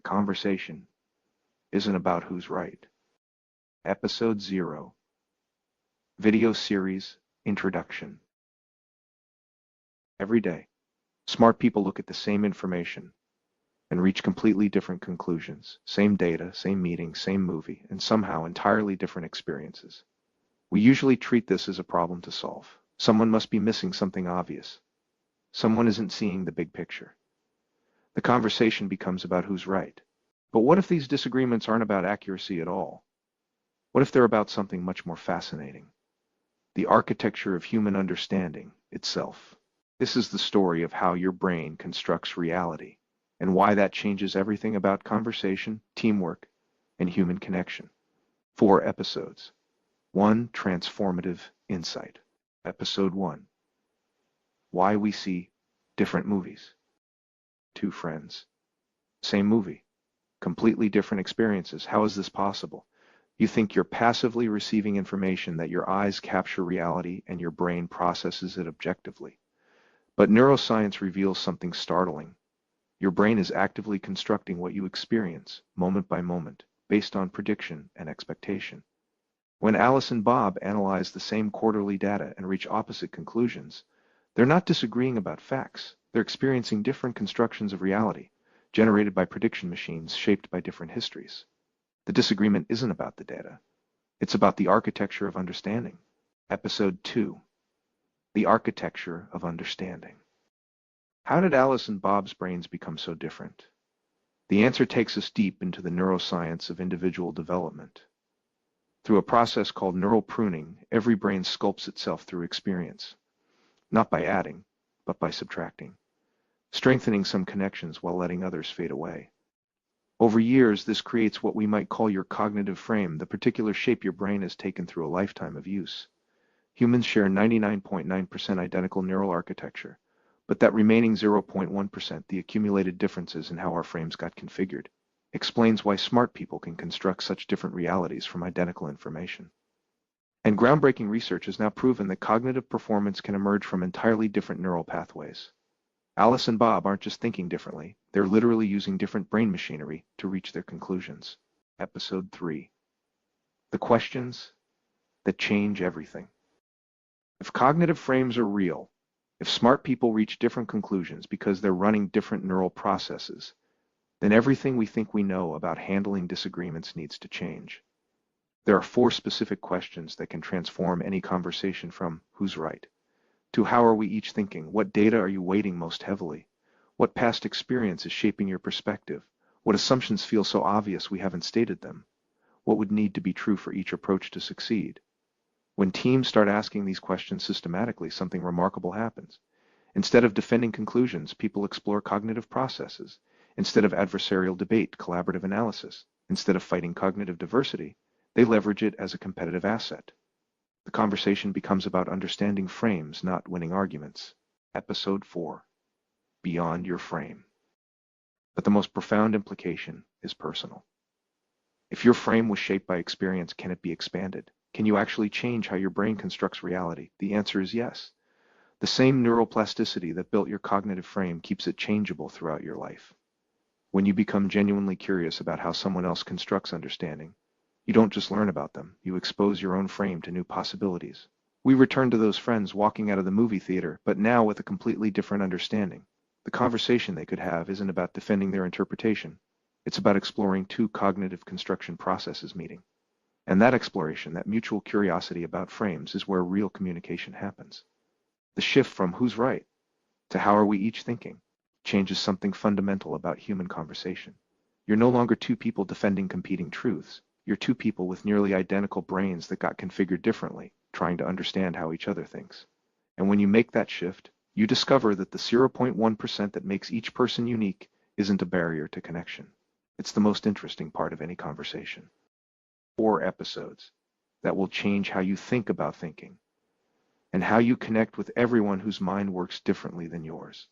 conversation isn't about who's right. Episode 0, Video Series Introduction. Every day, smart people look at the same information and reach completely different conclusions. Same data, same meeting, same movie, and somehow entirely different experiences. We usually treat this as a problem to solve. Someone must be missing something obvious. Someone isn't seeing the big picture. The conversation becomes about who's right. But what if these disagreements aren't about accuracy at all? What if they're about something much more fascinating? The architecture of human understanding itself. This is the story of how your brain constructs reality, and why that changes everything about conversation, teamwork, and human connection. 4 episodes. 1 transformative insight. Episode 1. Why we see different movies. 2 friends. Same movie. Completely different experiences. How is this possible? You think you're passively receiving information, that your eyes capture reality and your brain processes it objectively. But neuroscience reveals something startling. Your brain is actively constructing what you experience, moment by moment, based on prediction and expectation. When Alice and Bob analyze the same quarterly data and reach opposite conclusions, they're not disagreeing about facts. They're experiencing different constructions of reality, generated by prediction machines shaped by different histories. The disagreement isn't about the data. It's about the architecture of understanding. Episode 2. The architecture of understanding. How did Alice and Bob's brains become so different? The answer takes us deep into the neuroscience of individual development. Through a process called neural pruning, every brain sculpts itself through experience, not by adding, but by subtracting, strengthening some connections while letting others fade away. Over years, this creates what we might call your cognitive frame, the particular shape your brain has taken through a lifetime of use. Humans share 99.9% identical neural architecture, but that remaining 0.1%, the accumulated differences in how our frames got configured, explains why smart people can construct such different realities from identical information. And groundbreaking research has now proven that cognitive performance can emerge from entirely different neural pathways. Alice and Bob aren't just thinking differently, they're literally using different brain machinery to reach their conclusions. Episode 3. The questions that change everything. If cognitive frames are real, if smart people reach different conclusions because they're running different neural processes, then everything we think we know about handling disagreements needs to change. There are 4 specific questions that can transform any conversation, from who's right to how are we each thinking, what data are you weighting most heavily, what past experience is shaping your perspective, what assumptions feel so obvious we haven't stated them, what would need to be true for each approach to succeed. When teams start asking these questions systematically, something remarkable happens. Instead of defending conclusions, people explore cognitive processes. Instead of adversarial debate, collaborative analysis. Instead of fighting cognitive diversity, they leverage it as a competitive asset. The conversation becomes about understanding frames, not winning arguments. Episode 4. Beyond your frame. But the most profound implication is personal. If your frame was shaped by experience, can it be expanded? Can you actually change how your brain constructs reality? The answer is yes. The same neuroplasticity that built your cognitive frame keeps it changeable throughout your life. When you become genuinely curious about how someone else constructs understanding, you don't just learn about them, you expose your own frame to new possibilities. We return to those friends walking out of the movie theater, but now with a completely different understanding. The conversation they could have isn't about defending their interpretation. It's about exploring 2 cognitive construction processes meeting. And that exploration, that mutual curiosity about frames, is where real communication happens. The shift from who's right to how are we each thinking changes something fundamental about human conversation. You're no longer 2 people defending competing truths. You're 2 people with nearly identical brains that got configured differently, trying to understand how each other thinks. And when you make that shift, you discover that the 0.1% that makes each person unique isn't a barrier to connection. It's the most interesting part of any conversation. 4 episodes that will change how you think about thinking and how you connect with everyone whose mind works differently than yours.